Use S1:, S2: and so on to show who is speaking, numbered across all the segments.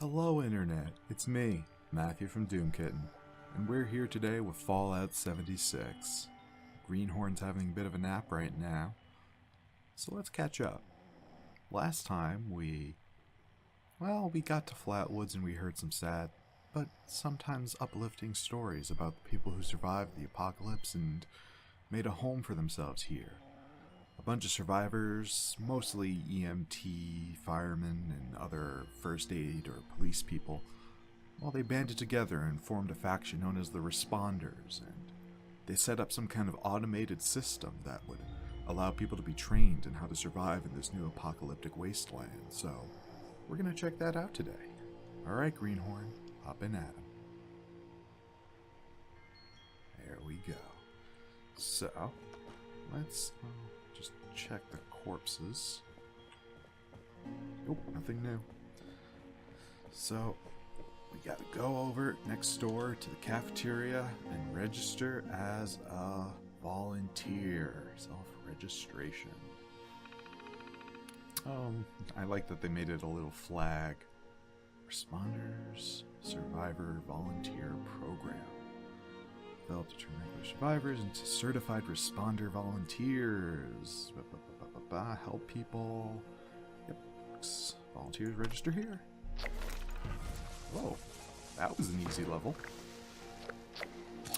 S1: Hello Internet, it's me, Matthew from Doom Kitten, and we're here today with Fallout 76. Greenhorn's having a bit of a nap right now, so let's catch up. Last time we got to Flatwoods and we heard some sad, but sometimes uplifting stories about the people who survived the apocalypse and made a home for themselves here. A bunch of survivors, mostly EMT, firemen, and other first aid or police people, they banded together and formed a faction known as the Responders, and they set up some kind of automated system that would allow people to be trained in how to survive in this new apocalyptic wasteland. So, we're going to check that out today. Alright, Greenhorn, up and at 'em. There we go. So, let's just check the corpses. Nope, nothing new. So, we gotta go over next door to the cafeteria and register as a volunteer. Self-registration. I like that they made it a little flag. Responders, Survivor Volunteer Program. Developed to turn regular survivors into certified responder volunteers. Help people. Yep. Volunteers register here. Whoa. That was an easy level.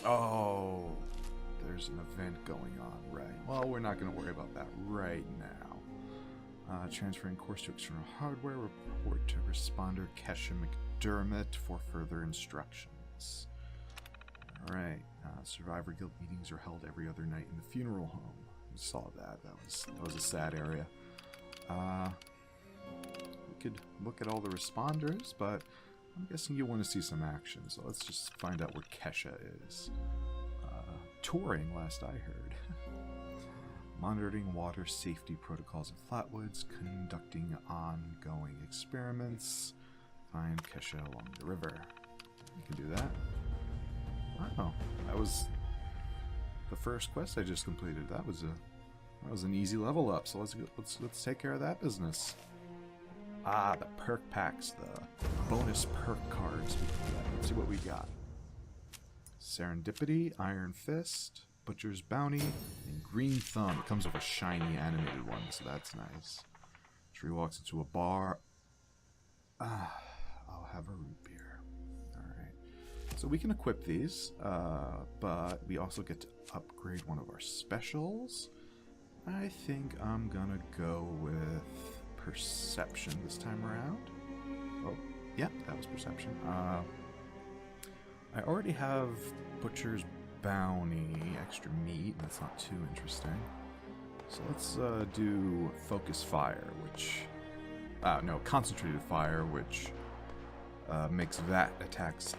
S1: Oh. There's an event going on, right. Well, we're not going to worry about that right now. Transferring course to external hardware. Report to responder Kesha McDermott for further instructions. Alright, Survivor Guild meetings are held every other night in the funeral home. We saw that. That was a sad area. We could look at all the responders, but I'm guessing you want to see some action, so let's just find out where Kesha is. Touring, last I heard. Monitoring water safety protocols at Flatwoods, conducting ongoing experiments. Find Kesha along the river. You can do that. Wow, that was the first quest I just completed. That was an easy level up. So let's take care of that business. The perk packs, the bonus perk cards. Let's see what we got. Serendipity, Iron Fist, Butcher's Bounty, and Green Thumb. It comes with a shiny animated one, so that's nice. Tree walks into a bar. I'll have a root beer. So we can equip these, but we also get to upgrade one of our specials. I think I'm gonna go with Perception this time around. Oh, yeah, that was Perception. I already have Butcher's Bounty, extra meat. That's not too interesting. So let's do Focus Fire, which... no, Concentrated Fire, which... makes VATS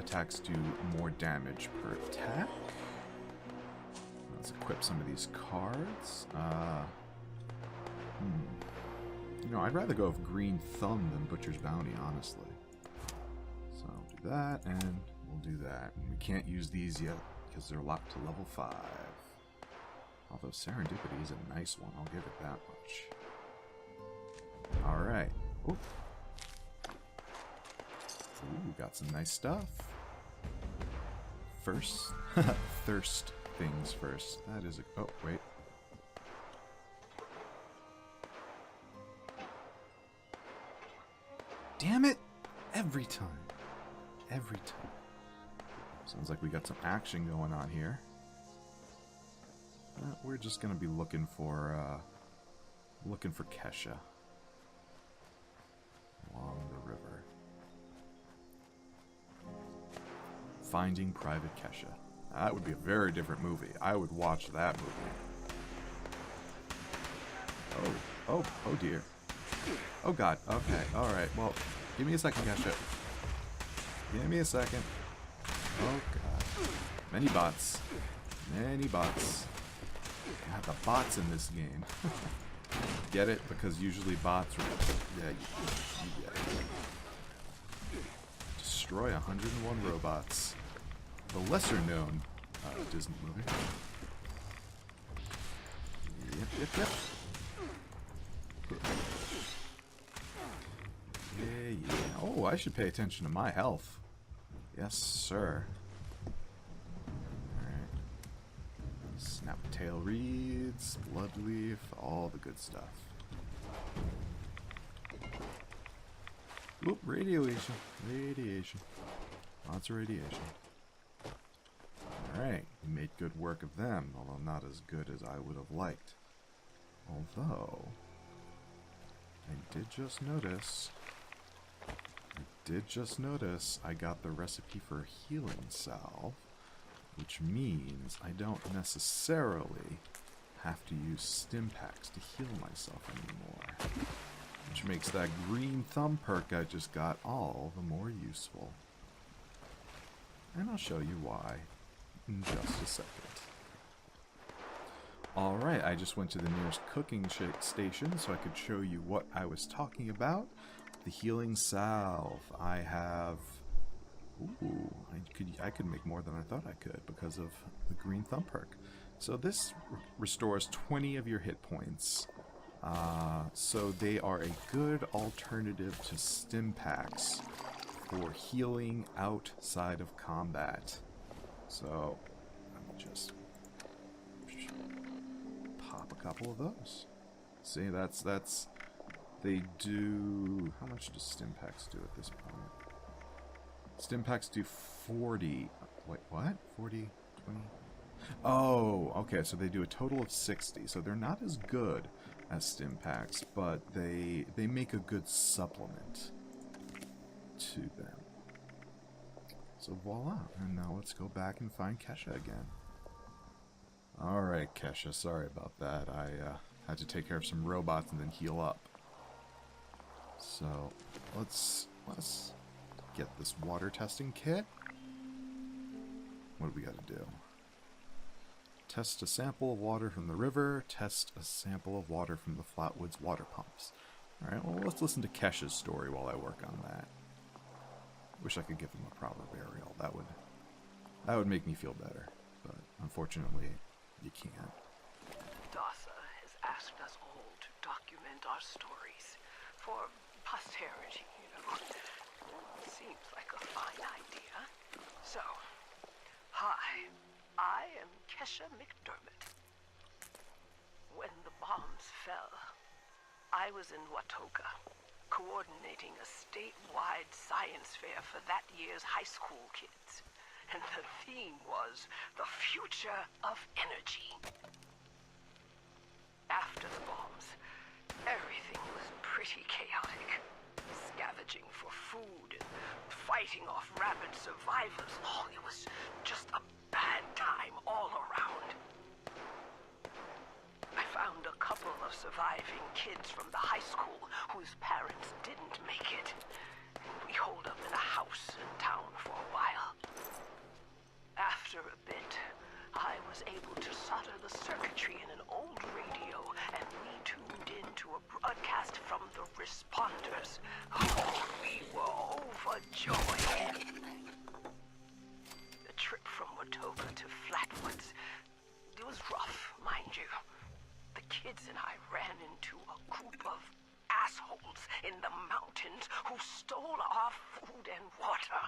S1: attacks do more damage per attack. Let's equip some of these cards. I'd rather go with Green Thumb than Butcher's Bounty, honestly. So I'll do that, and we'll do that. And we can't use these yet because they're locked to level 5. Although Serendipity is a nice one, I'll give it that much. Alright. Ooh, got some nice stuff. First, thirst things first. That is a... Oh, wait. Damn it! Every time. Every time. Sounds like we got some action going on here. We're just gonna be looking for Kesha. Along the river. Finding Private Kesha. That would be a very different movie. I would watch that movie. Oh dear. Oh god, okay, alright, well, give me a second, Kesha. Give me a second. Oh god. Many bots. Many bots. God, the bots in this game. Get it? Because usually bots are... Yeah, you get it. Destroy 101 robots. The lesser known Disney movie. Yep. Yeah. Oh, Oh, I should pay attention to my health. Yes, sir. Alright. Snap-tail reeds, bloodleaf, all the good stuff. Oop, radiation. Radiation. Lots of radiation. Alright, we made good work of them, although not as good as I would have liked. Although, I did just notice I got the recipe for a healing salve, which means I don't necessarily have to use stim packs to heal myself anymore. Which makes that green thumb perk I just got all the more useful. And I'll show you why in just a second. Alright, I just went to the nearest cooking station so I could show you what I was talking about. The healing salve. I have... Ooh, I could make more than I thought I could because of the green thumb perk. So this restores 20 of your hit points. So they are a good alternative to stim packs for healing outside of combat. So let me just pop a couple of those. See, that's they do. How much do stim packs do at this point? Stim packs do 40. Wait, what? 40, 20? Oh, okay. So they do a total of 60. So they're not as good as stim packs, but they make a good supplement to them. So voila. And now let's go back and find Kesha again. Alright, Kesha, sorry about that. I had to take care of some robots and then heal up. So let's get this water testing kit. What do we gotta do? Test a sample of water from the river. Test a sample of water from the Flatwoods water pumps. Alright, well, let's listen to Kesha's story while I work on that. Wish I could give him a proper burial. That would make me feel better. But unfortunately, you can't.
S2: Dasa has asked us all to document our stories for posterity, you know. Seems like a fine idea. So, hi. I am Kesha McDermott. When the bombs fell, I was in Watoga, coordinating a statewide science fair for that year's high school kids. And the theme was the future of energy. After the bombs, everything was pretty chaotic. Scavenging for food and fighting off rabid survivors. Oh, it was just a bad time all around. I found a couple of surviving kids from the high school whose parents didn't make it. We holed up in a house in town for a while. After a bit, I was able to solder the circuitry in an old radio, and we tuned into a broadcast from the responders. Oh, we were overjoyed. The trip from Watoga to Flatwoods, it was rough, mind you. The kids and I ran into a group of assholes in the mountains who stole our food and water.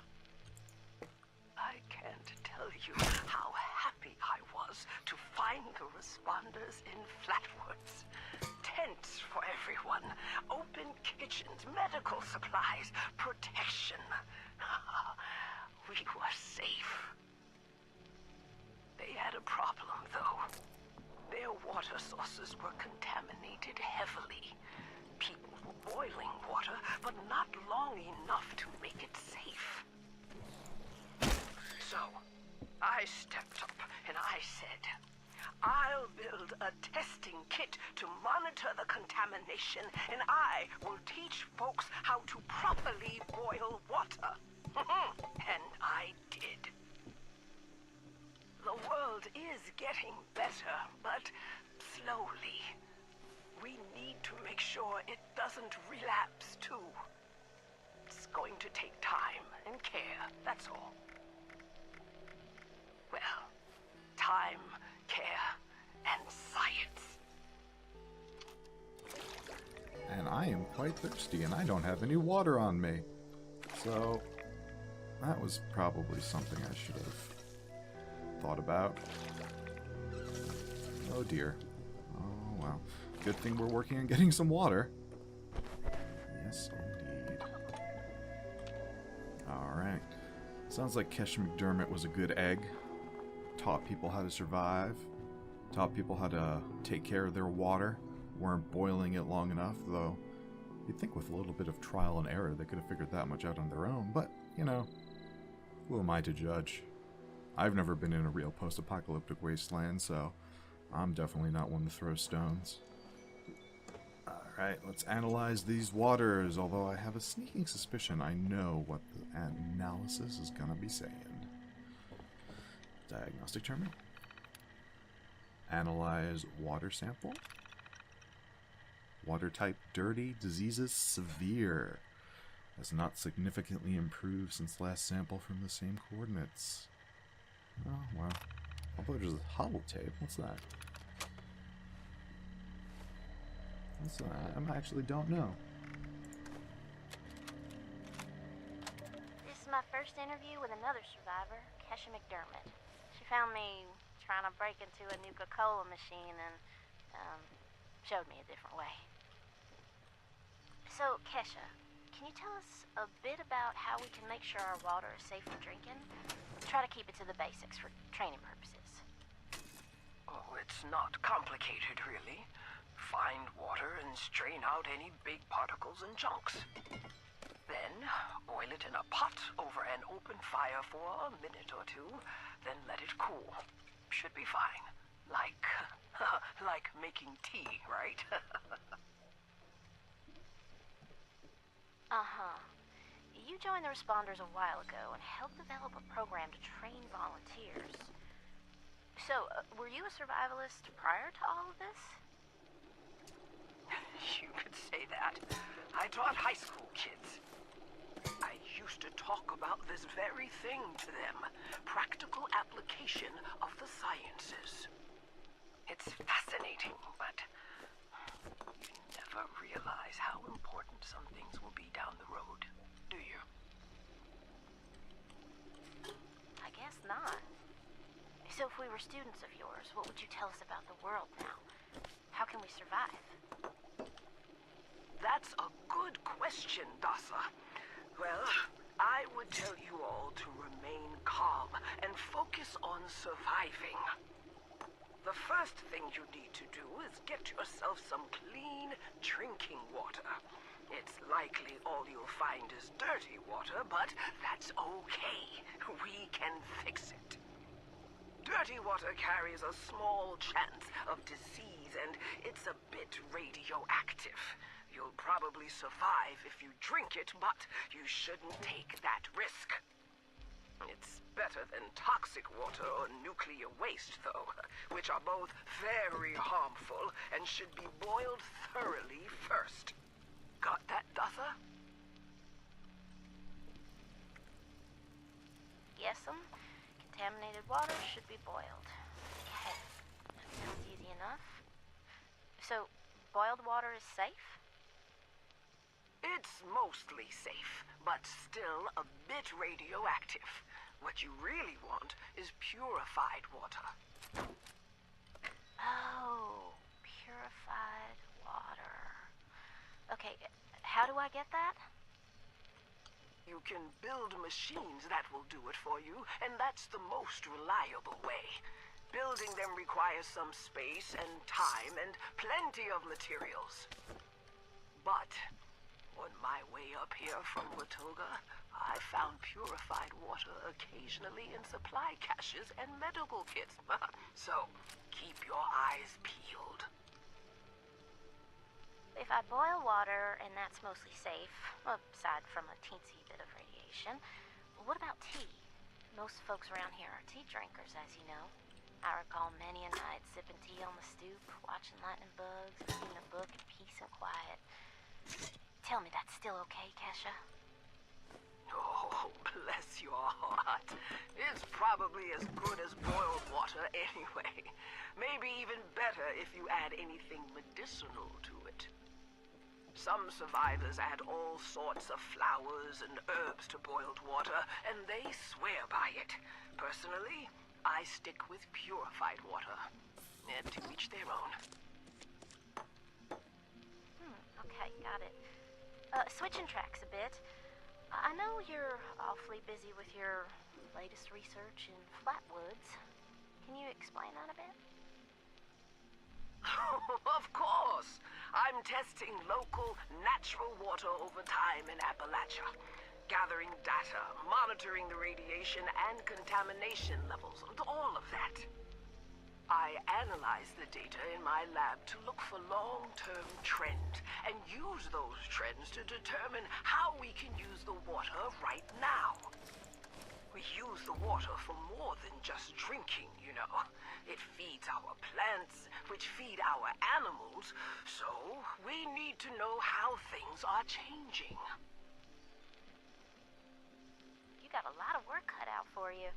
S2: I can't tell you how happy I was to find the responders in Flatwoods. Tents for everyone, open kitchens, medical supplies, protection. We were safe. They had a problem, though. Their water sources were contaminated heavily. People were boiling water, but not long enough to make it safe. So, I stepped up and I said, I'll build a testing kit to monitor the contamination, and I will teach folks how to properly boil water. And I did. The world is getting better, but slowly. We need to make sure it doesn't relapse, too. It's going to take time and care, that's all. Well, time, care, and science.
S1: And I am quite thirsty, and I don't have any water on me. So, that was probably something I should have thought about. Oh dear. Oh well. Good thing we're working on getting some water. Yes, indeed. Alright. Sounds like Kesha McDermott was a good egg. Taught people how to survive. Taught people how to take care of their water. Weren't boiling it long enough, though you'd think with a little bit of trial and error they could have figured that much out on their own. But, you know, who am I to judge? I've never been in a real post-apocalyptic wasteland, so I'm definitely not one to throw stones. Alright, let's analyze these waters, although I have a sneaking suspicion I know what the analysis is gonna be saying. Diagnostic terminal. Analyze water sample. Water type dirty, diseases severe. Has not significantly improved since last sample from the same coordinates. Oh, well. Although there's a holotape. What's that? I actually don't know.
S3: This is my first interview with another survivor, Kesha McDermott. She found me trying to break into a Nuka-Cola machine and, showed me a different way. So, Kesha, can you tell us a bit about how we can make sure our water is safe for drinking? Try to keep it to the basics for training purposes.
S2: Oh, it's not complicated, really. Find water and strain out any big particles and chunks. Then, boil it in a pot over an open fire for a minute or two, then let it cool. Should be fine. Like making tea, right?
S3: Uh-huh. You joined the responders a while ago and helped develop a program to train volunteers. So, were you a survivalist prior to all of this?
S2: You could say that. I taught high school kids. I used to talk about this very thing to them. Practical application of the sciences. It's fascinating, but you never realize how important some things will be down the road, do you?
S3: I guess not. So if we were students of yours, what would you tell us about the world now? How can we survive?
S2: That's a good question, Dasa. Well, I would tell you all to remain calm and focus on surviving. The first thing you need to do is get yourself some clean drinking water. It's likely all you'll find is dirty water, but that's okay. We can fix it. Dirty water carries a small chance of disease, and it's a bit radioactive. You'll probably survive if you drink it, but you shouldn't take that risk. It's better than toxic water or nuclear waste, though, which are both very harmful and should be boiled thoroughly first. Got that, Dutha?
S3: Yes'm. Contaminated water should be boiled. Okay. That sounds easy enough. So, boiled water is safe?
S2: It's mostly safe, but still a bit radioactive. What you really want is purified water.
S3: Oh, purified water. Okay, how do I get that?
S2: You can build machines that will do it for you, and that's the most reliable way. Building them requires some space and time and plenty of materials. But on my way up here from Watoga, I found purified water occasionally in supply caches and medical kits. So, keep your eyes peeled.
S3: If I boil water, and that's mostly safe, aside from a teensy bit of radiation, what about tea? Most folks around here are tea drinkers, as you know. I recall many a night sipping tea on the stoop, watching lightning bugs, and reading a book in peace and quiet. Tell me that's still okay, Kesha?
S2: Oh, bless your heart. It's probably as good as boiled water anyway. Maybe even better if you add anything medicinal to it. Some survivors add all sorts of flowers and herbs to boiled water, and they swear by it. Personally, I stick with purified water. To each their own.
S3: Okay, got it. Switching tracks a bit. I know you're awfully busy with your latest research in Flatwoods. Can you explain that a bit?
S2: Of course! I'm testing local, natural water over time in Appalachia. Gathering data, monitoring the radiation and contamination levels, all of that. I analyze the data in my lab to look for long-term trends and use those trends to determine how we can use the water right now. We use the water for more than just drinking, you know. It feeds our plants, which feed our animals, so we need to know how things are changing.
S3: You got a lot of work cut out for you.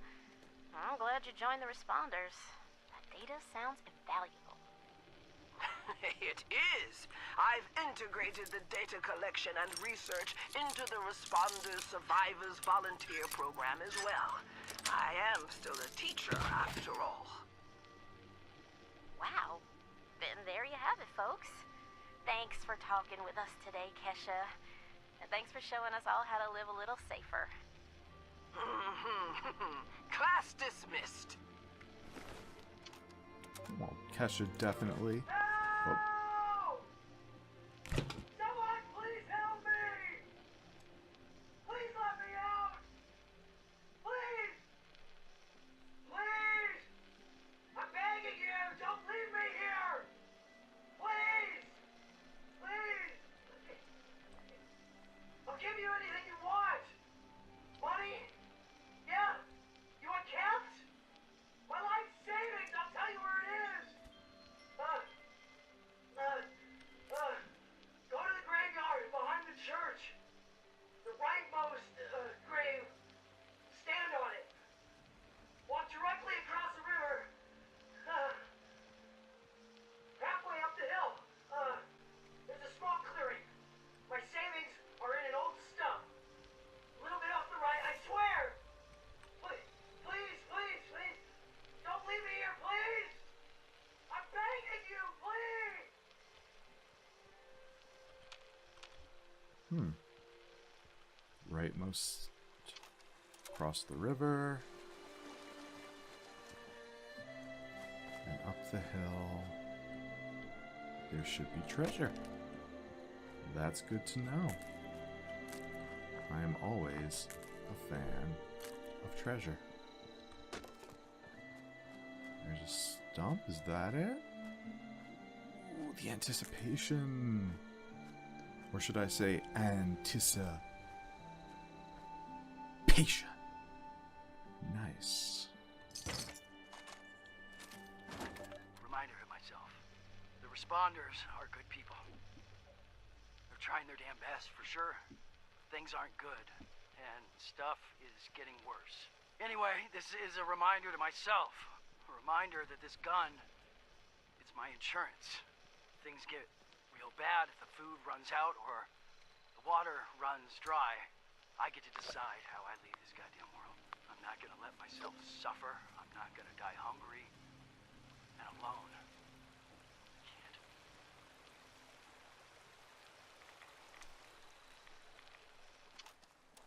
S3: I'm glad you joined the responders. Data sounds invaluable.
S2: It is. I've integrated the data collection and research into the Responders Survivors Volunteer Program as well. I am still a teacher, after all.
S3: Wow. Then there you have it, folks. Thanks for talking with us today, Kesha. And thanks for showing us all how to live a little safer.
S2: Class dismissed.
S1: Well, Kesha definitely.
S2: No! Someone please help me! Please let me out! Please! Please! I'm begging you! Don't leave me here! Please! Please! I'll give you anything you want! Money? Yeah? You want caps? My life savings! I'll tell you where it is! Go to the graveyard behind the church. The rightmost grave. Stand on it. Walk directly across the river. Halfway up the hill. There's a small clearing. My savings are in an old stump. A little bit off the right, I swear. Please, please, please. Don't leave me here, please. I'm begging you, please.
S1: Rightmost across the river. And up the hill. There should be treasure. That's good to know. I am always a fan of treasure. There's a stump, is that it? Ooh, the anticipation. Or should I say anticipation? Nice.
S4: Reminder to myself. The responders are good people. They're trying their damn best, for sure. Things aren't good, and stuff is getting worse. Anyway, this is a reminder to myself. A reminder that this gun, it's my insurance. Things get real bad if the food runs out or the water runs dry. I get to decide how I leave this goddamn world. I'm not gonna let myself suffer. I'm not gonna die hungry and alone. I can't.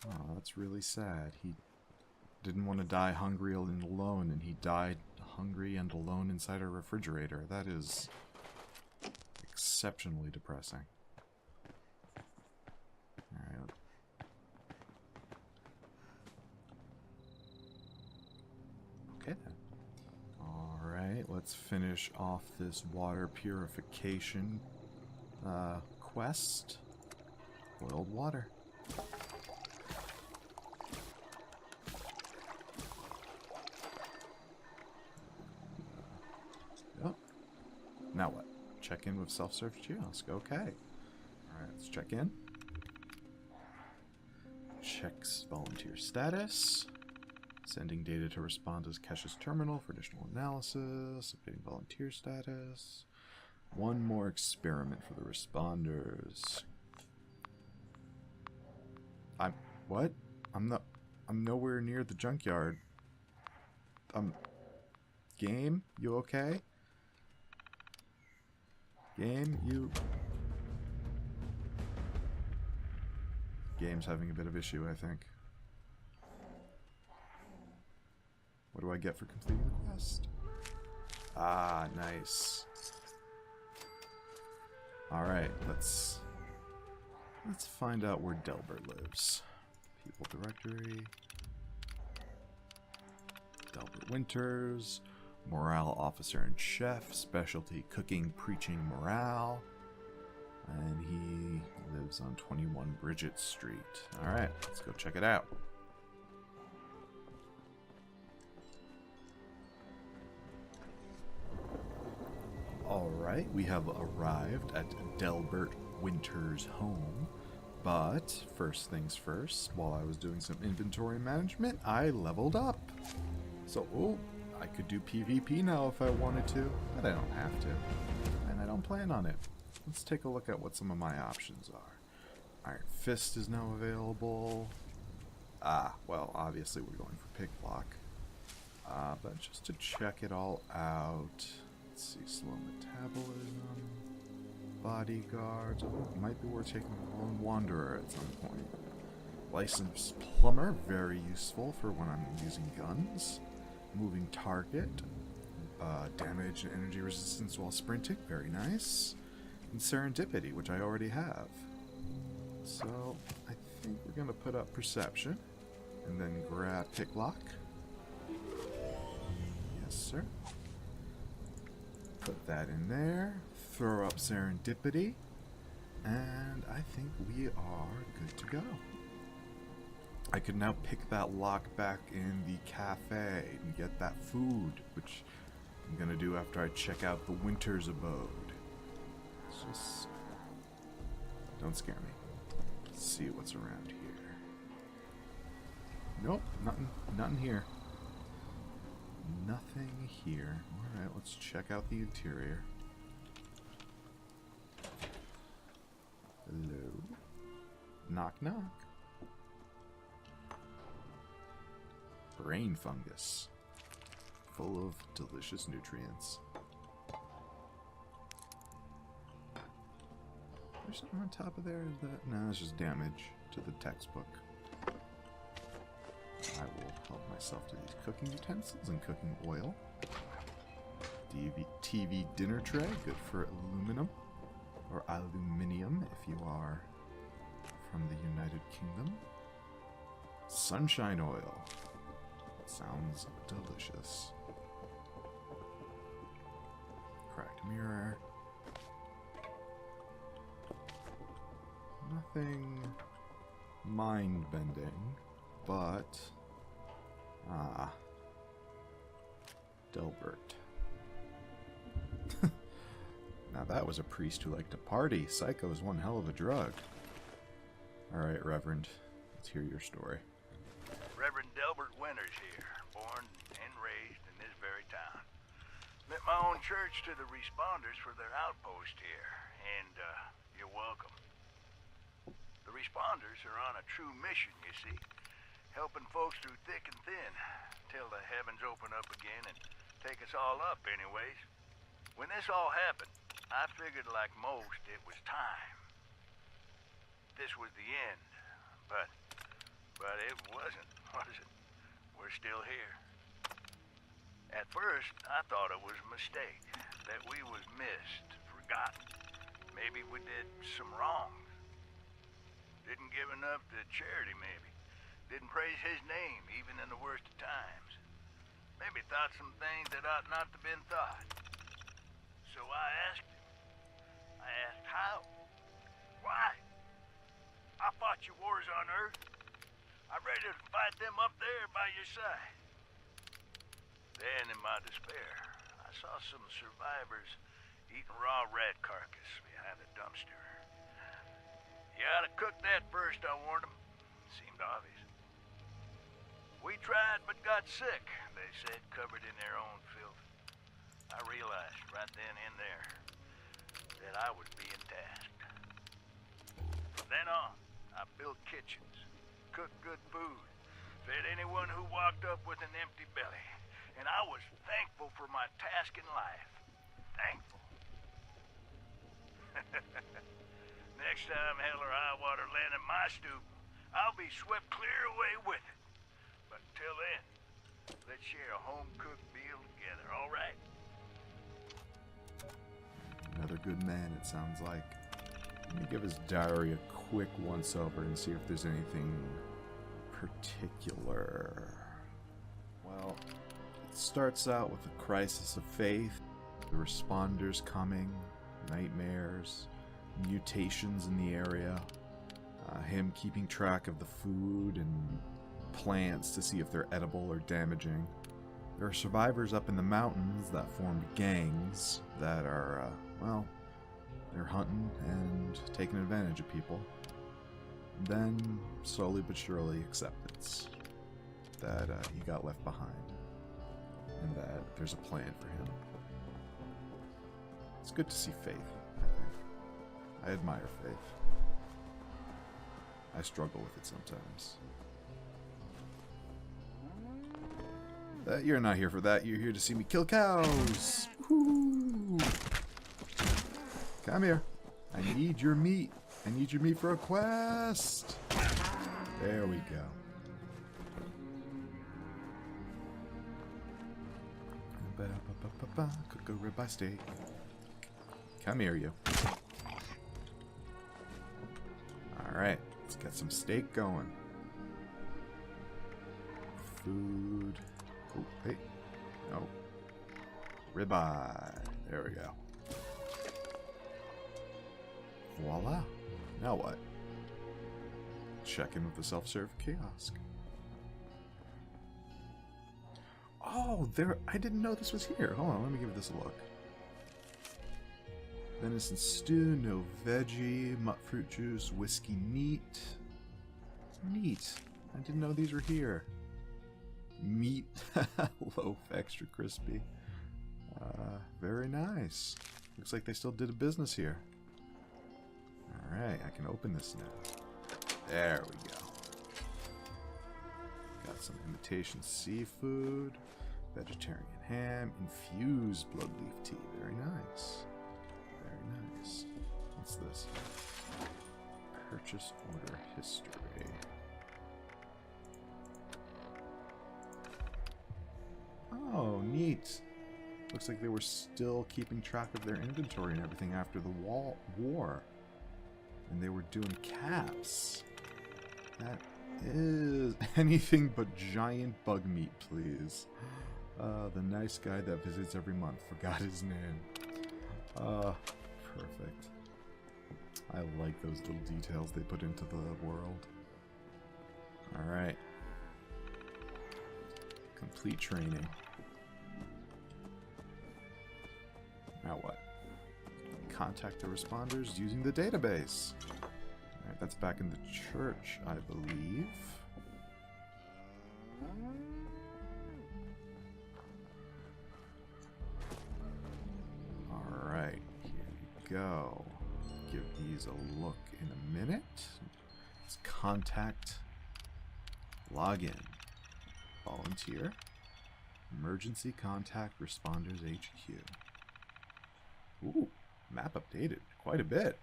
S1: Oh, that's really sad. He didn't want to die hungry and alone, and he died hungry and alone inside a refrigerator. That is exceptionally depressing. Alright. Okay then. Alright, let's finish off this water purification quest. Boiled water. Yep. Now what? Check in with self-serve kiosk. Okay. Alright, let's check in. Checks volunteer status. Sending data to respond as Kesha's terminal for additional analysis. Updating volunteer status. One more experiment for the responders. What? I'm nowhere near the junkyard. Game? You okay? Game, you... Game's having a bit of issue, I think. What do I get for completing the quest? Ah, nice. Alright, let's find out where Delbert lives. People directory. Delbert Winters. Morale officer and chef. Specialty cooking, preaching, morale. And he lives on 21 Bridget Street. Alright, let's go check it out. Alright, we have arrived at Delbert Winter's home. But, first things first, while I was doing some inventory management, I leveled up. So, I could do PvP now if I wanted to, but I don't have to. And I don't plan on it. Let's take a look at what some of my options are. Iron Fist is now available. Well, obviously we're going for Pick Block. But just to check it all out... Let's see, slow metabolism, bodyguards. Oh, it might be worth taking a Lone Wanderer at some point. Licensed plumber, very useful for when I'm using guns. Moving target, damage and energy resistance while sprinting, very nice. And serendipity, which I already have. So I think we're gonna put up perception, and then grab picklock. Yes, sir. Put that in there, throw up serendipity, and I think we are good to go. I can now pick that lock back in the cafe and get that food, which I'm gonna do after I check out the Winter's abode. It's just... Don't scare me. Let's see what's around here. Nope, nothing here. Nothing here. Alright, let's check out the interior. Hello? Knock knock. Brain fungus. Full of delicious nutrients. There's something on top of there? Is that... No, it's just damage to the textbook. I will help myself to these cooking utensils and cooking oil. TV dinner tray, good for aluminum. Or aluminium if you are from the United Kingdom. Sunshine oil. Sounds delicious. Cracked mirror. Nothing mind-bending, but... Delbert. Now that was a priest who liked to party. Psycho is one hell of a drug. Alright, Reverend. Let's hear your story.
S5: Reverend Delbert Winters here, born and raised in this very town. Lent my own church to the responders for their outpost here, and you're welcome. The responders are on a true mission, you see, helping folks through thick and thin, till the heavens open up again and take us all up anyways. When this all happened, I figured like most it was time. This was the end, but it wasn't, was it? We're still here. At first, I thought it was a mistake, that we was missed, forgotten. Maybe we did some wrongs. Didn't give enough to charity, maybe. Didn't praise his name, even in the worst of times. Maybe thought some things that ought not to been thought. So I asked him. I asked how? Why? I fought your wars on Earth. I'm ready to fight them up there by your side. Then, in my despair, I saw some survivors eating raw rat carcass behind a dumpster. You ought to cook that first, I warned them. Seemed obvious. We tried but got sick, they said, covered in their own filth. I realized right then and there that I was being tasked. From then on, I built kitchens, cook good food, fed anyone who walked up with an empty belly, and I was thankful for my task in life. Thankful. Next time hell or high water land in my stoop, I'll be swept clear away with it. But until then, let's share a home-cooked meal together, all right?
S1: Another good man, it sounds like. Let me give his diary a quick once-over and see if there's anything particular. Well, it starts out with a crisis of faith, the responders coming, nightmares, mutations in the area, him keeping track of the food and plants to see if they're edible or damaging. There are survivors up in the mountains that formed gangs that are, well, they're hunting and taking advantage of people. Then, slowly but surely, acceptance that he got left behind and that there's a plan for him. It's good to see faith, I think. I admire faith. I struggle with it sometimes. You're not here for that. You're here to see me kill cows. Woo! Come here. I need your meat. I need your meat for a quest. There we go. Cook a ribeye steak. Come here, you. Alright, let's get some steak going. Food. Oh, hey. No. Ribeye. There we go. Voila. Now what? Check in with the self-serve kiosk. Oh, there. I didn't know this was here. Hold on, let me give this a look. Venison stew, no veggie, mutt fruit juice, whiskey neat. Neat. I didn't know these were here. Meat loaf, extra crispy. Very nice. Looks like they still did a business here. Alright, I can open this now. There we go. Got some imitation seafood, vegetarian ham, infused blood leaf tea. Very nice. Very nice. What's this? Purchase order history. Oh, neat. Looks like they were still keeping track of their inventory and everything after the war. And they were doing caps. That is anything but giant bug meat, please. The nice guy that visits every month. Forgot his name. Perfect. I like those little details they put into the world. Alright. Complete training. Now what? Contact the responders using the database. Alright, that's back in the church, I believe. Alright, here we go. Give these a look in a minute. Let's contact, login, volunteer, emergency contact responders HQ. Ooh, map updated quite a bit.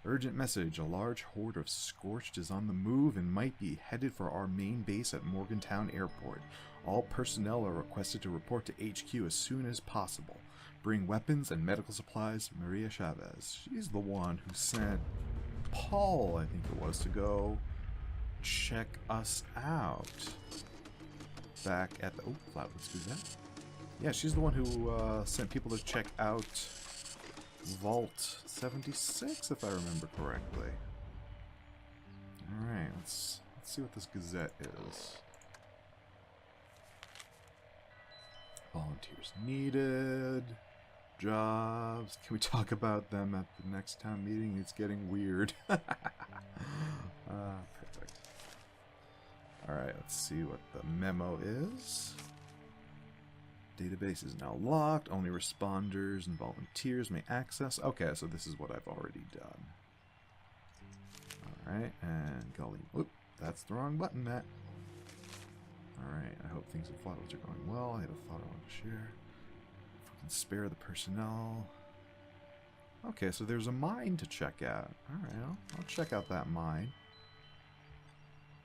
S1: Urgent message. A large horde of Scorched is on the move and might be headed for our main base at Morgantown Airport. All personnel are requested to report to HQ as soon as possible. Bring weapons and medical supplies. Maria Chavez. She's the one who sent Paul, I think it was, to go check us out. Back at the... Oh, Flatwoods, who's that? Yeah, she's the one who sent people to check out Vault 76, if I remember correctly. Alright, let's see what this Gazette is. Volunteers needed. Jobs. Can we talk about them at the next town meeting? It's getting weird. Perfect. Alright, let's see what the memo is. Database is now locked. Only responders and volunteers may access. Okay, so this is what I've already done. Alright, and gully. Whoop, that's the wrong button, Matt. Alright, I hope things at Flatwoods are going well. I had a thought I want to share. If we can spare the personnel. Okay, so there's a mine to check out. Alright, I'll check out that mine.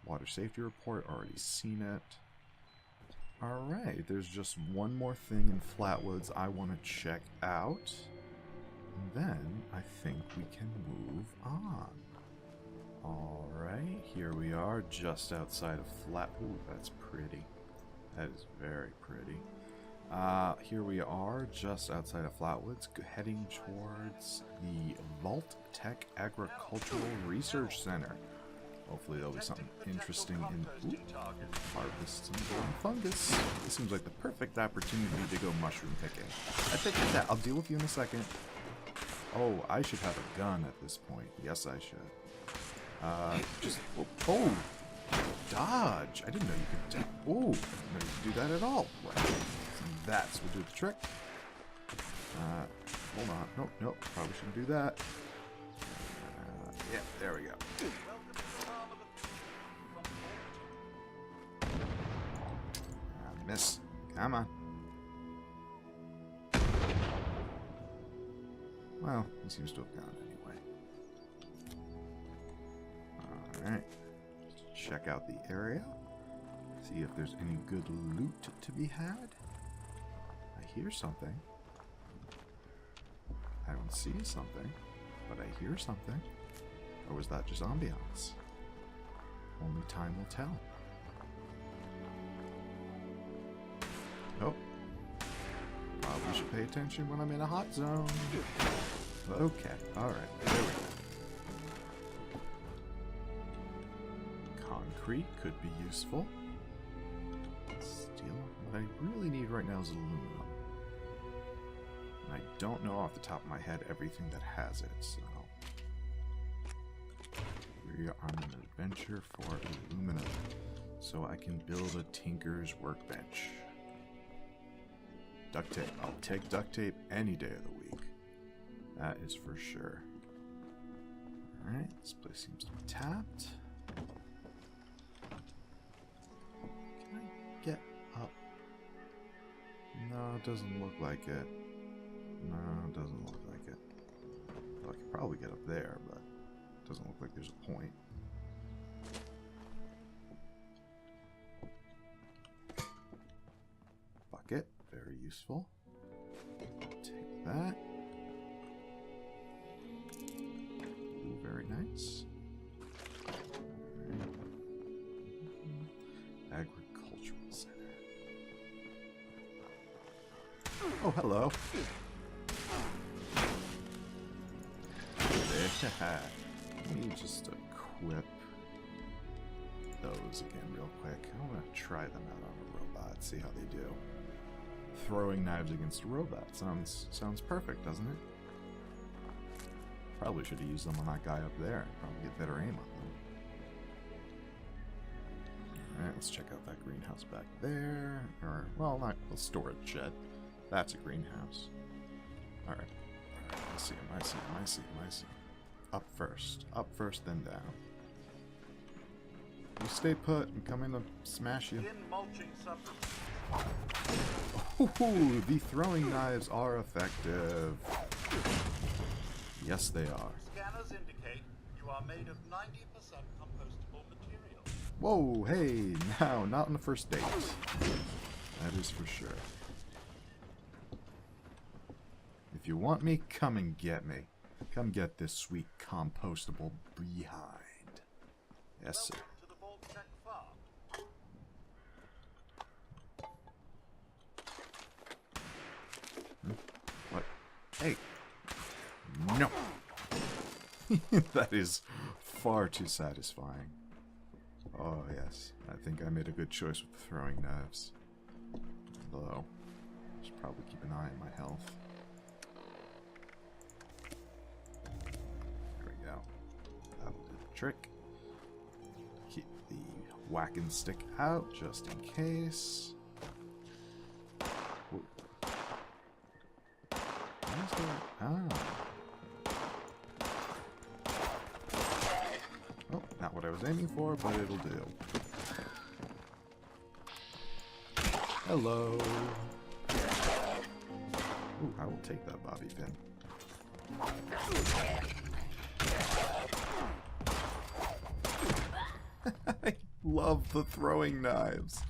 S1: Water safety report, already seen it. Alright, there's just one more thing in Flatwoods I want to check out. And then I think we can move on. Alright, here we are just outside of Ooh, that's pretty. That is very pretty. Here we are just outside of Flatwoods, heading towards the Vault Tech Agricultural Research Center. Hopefully there'll be something interesting in harvest some golden fungus. This seems like the perfect opportunity to go mushroom picking. I think that I'll deal with you in a second. Oh, I should have a gun at this point. Yes, I should. Oh, dodge! I didn't know you could. Oh, I didn't know you could do that at all. Well, that's what do the trick. Hold on. Nope. Probably shouldn't do that. Yeah, there we go. Miss. Come on. Well, he seems to have gone anyway. Alright. Check out the area. See if there's any good loot to be had. I hear something. I don't see something, but I hear something. Or was that just ambiance? Only time will tell. Nope. Probably should pay attention when I'm in a hot zone. Okay, alright, there we go. Concrete could be useful. Steel. What I really need right now is aluminum. And I don't know off the top of my head everything that has it, so... We are on an adventure for aluminum, so I can build a tinker's workbench. Duct tape. I'll take duct tape any day of the week. That is for sure. Alright, this place seems to be tapped. Can I get up? No, it doesn't look like it. No, it doesn't look like it. Well, I could probably get up there, but it doesn't look like there's a point. Bucket. Very useful. Take that. Ooh, very nice. Right. Agricultural Center. Oh, hello. Let me just equip those again real quick. I want to try them out on a robot, see how they do. Throwing knives against a robot sounds perfect, doesn't it? Probably should have used them on that guy up there. Probably get better aim on them. Alright, let's check out that greenhouse back there. Or, well, not a storage shed. That's a greenhouse. Alright. I see him, I see him, I see him, I see him. Up first, then down. You stay put and come in to smash you. Ooh, the throwing knives are effective. Yes, they are.
S6: Scanners indicate you are made of 90% compostable material.
S1: Whoa, hey, now, not on the first date. That is for sure. If you want me, come and get me. Come get this sweet compostable behind. Yes, sir.
S6: Welcome to the Vault Tech Farm.
S1: What? Hey. No. That is far too satisfying. Oh, yes. I think I made a good choice with the throwing knives. Although, I should probably keep an eye on my health. There we go. That'll do the trick. Keep the whacking stick out just in case. Ooh. Where's the... Ah. was aiming for, but it'll do. Hello. Ooh, I will take that bobby pin. I love the throwing knives.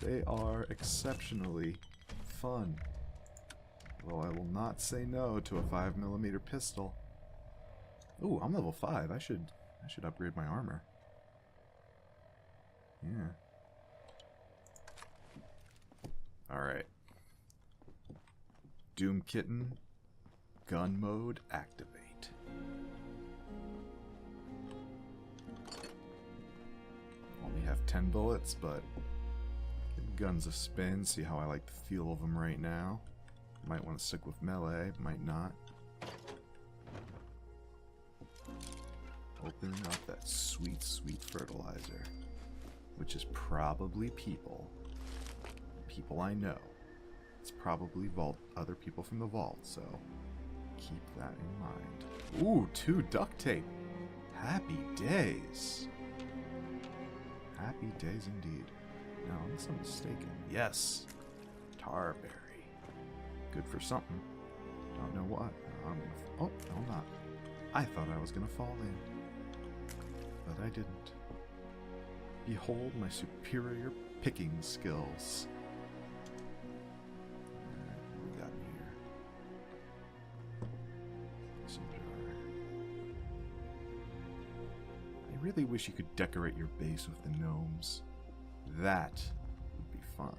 S1: They are exceptionally fun. Well, I will not say no to a 5mm pistol. Ooh, I'm level 5. I should upgrade my armor. Yeah. Alright. Doom Kitten, gun mode activate. Only have 10 bullets, but give guns a spin, see how I like the feel of them right now. Might want to stick with melee, might not. Opening up that sweet, sweet fertilizer, which is probably people. People I know. It's probably other people from the vault, so keep that in mind. Ooh, 2 duct tape. Happy days. Happy days indeed. Now, unless I'm mistaken. Yes. Tarberry. Good for something. Don't know what. I'm gonna oh, no, I'm not. I thought I was gonna fall in. But I didn't. Behold my superior picking skills. What we got in here? Some jar. I really wish you could decorate your base with the gnomes. That would be fun.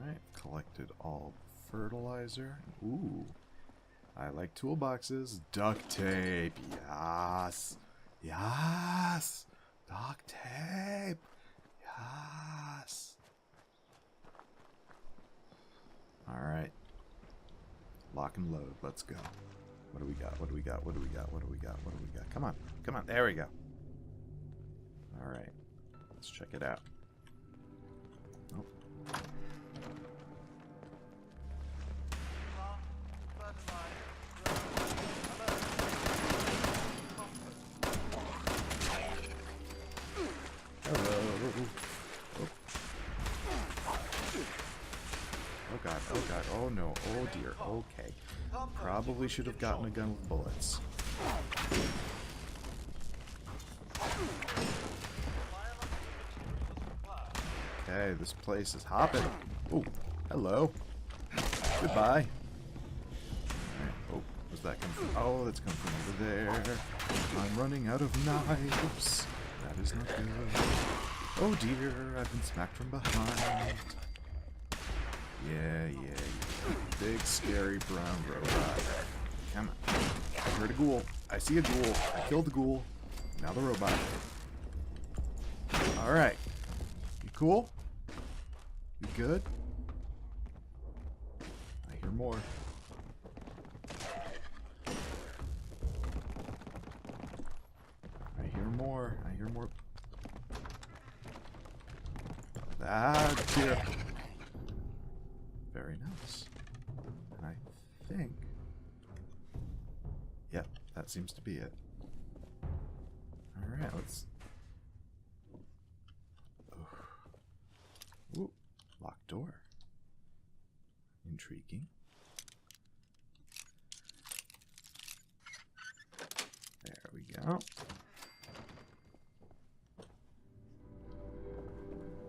S1: Alright, collected all fertilizer. Ooh. I like toolboxes. Duct tape. Yes. Yes. Duct tape. Yes. Alright. Lock and load. Let's go. What do we got? What do we got? What do we got? What do we got? What do we got? Come on. Come on. There we go. Alright. Let's check it out. Oh. Oh god, oh god, oh no, oh dear, okay. Probably should have gotten a gun with bullets. Okay, this place is hopping. Oh, hello. Goodbye. Right, oh, where's that come from? Oh, that's come from over there. I'm running out of knives. That is not good. Oh dear, I've been smacked from behind. Yeah. Big, scary brown robot. Come on. I heard a ghoul. I see a ghoul. I killed the ghoul. Now the robot. Alright. You cool? You good? I hear more. I hear more. I hear more. Ah, dear. Very nice. And I think... Yep, that seems to be it. Alright, let's... Ooh, locked door. Intriguing. There we go.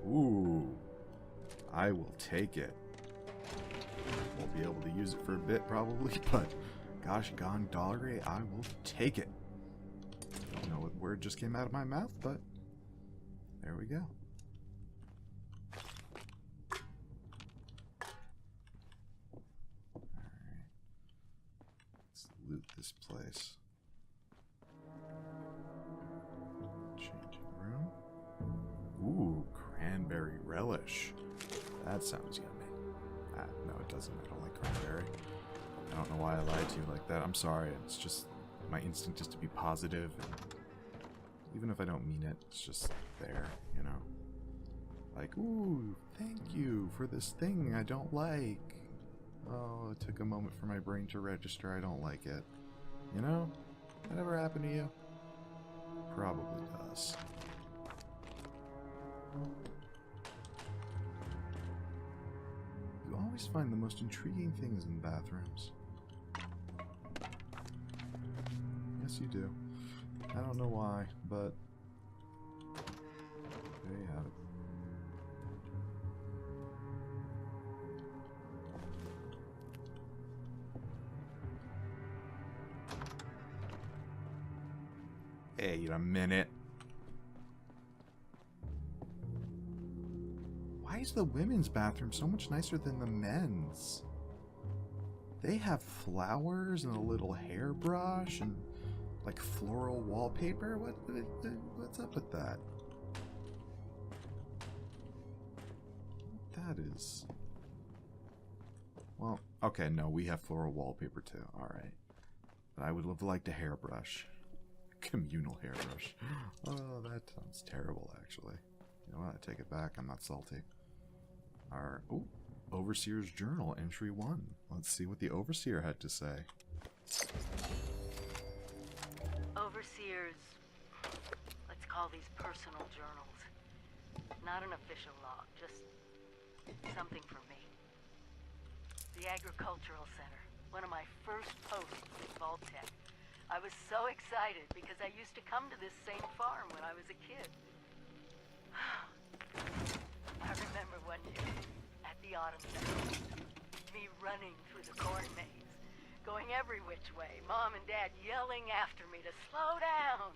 S1: Ooh, I will take it. Won't be able to use it for a bit probably, but gosh gone dollary, I will take it. Don't know what word just came out of my mouth, but there we go. Alright. Let's loot this place. Changing room. Ooh, cranberry relish. That sounds yummy. Ah, no, it doesn't. I don't like cranberry. I don't know why I lied to you like that. I'm sorry. It's just my instinct is to be positive, and even if I don't mean it, it's just there, you know? Like, ooh, thank you for this thing I don't like. Oh, it took a moment for my brain to register I don't like it. You know? That ever happened to you? probably does. You always find the most intriguing things in bathrooms. Yes, you do. I don't know why, but there you have it. Wait a minute. Why is the women's bathroom so much nicer than the men's? They have flowers and a little hairbrush and like floral wallpaper. What's up with that? That is. Well, okay, no, we have floral wallpaper too. All right, but I would have liked a hairbrush. Communal hairbrush. Oh, that sounds terrible, actually. You know what? I take it back. I'm not salty. Our Overseer's Journal, entry 1. Let's see what the Overseer had to say.
S7: Overseers, let's call these personal journals. Not an official log, just something for me. The Agricultural Center, one of my first posts in Vault-Tec. I was so excited because I used to come to this same farm when I was a kid. I remember one year at the autumn festival, me running through the corn maze, going every which way, Mom and Dad yelling after me to slow down.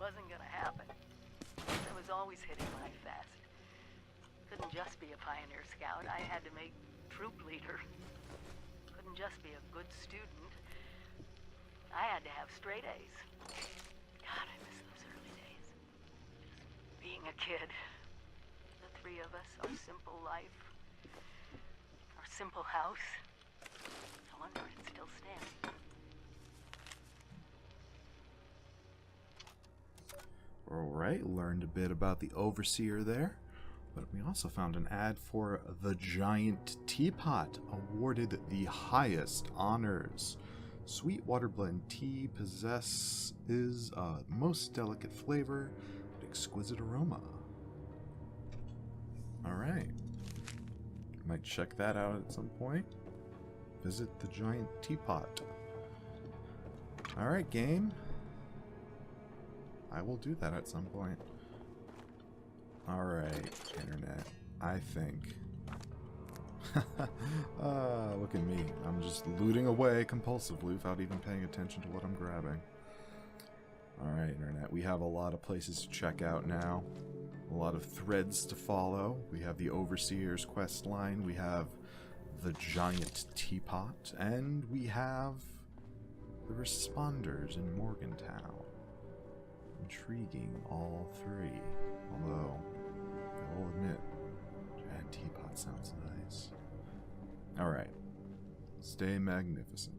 S7: Wasn't gonna happen. I was always hitting life fast. Couldn't just be a pioneer scout. I had to make troop leader. Couldn't just be a good student. I had to have straight A's. God, I miss those early days. Just being a kid. The three of us, our simple life, our simple house. I wonder if it's still standing.
S1: Alright, learned a bit about the Overseer there. But we also found an ad for the Giant Teapot, awarded the highest honors. Sweet water blend tea possesses a most delicate flavor and exquisite aroma. Alright. Might check that out at some point. Visit the Giant Teapot. Alright, game. I will do that at some point. Alright, internet. I think. Look at me. I'm just looting away compulsively without even paying attention to what I'm grabbing. Alright, internet. We have a lot of places to check out now. A lot of threads to follow. We have the Overseer's quest line. We have the Giant Teapot. And we have the Responders in Morgantown. Intriguing, all three. Although, I will admit, Giant Teapot sounds nice. Alright. Stay magnificent.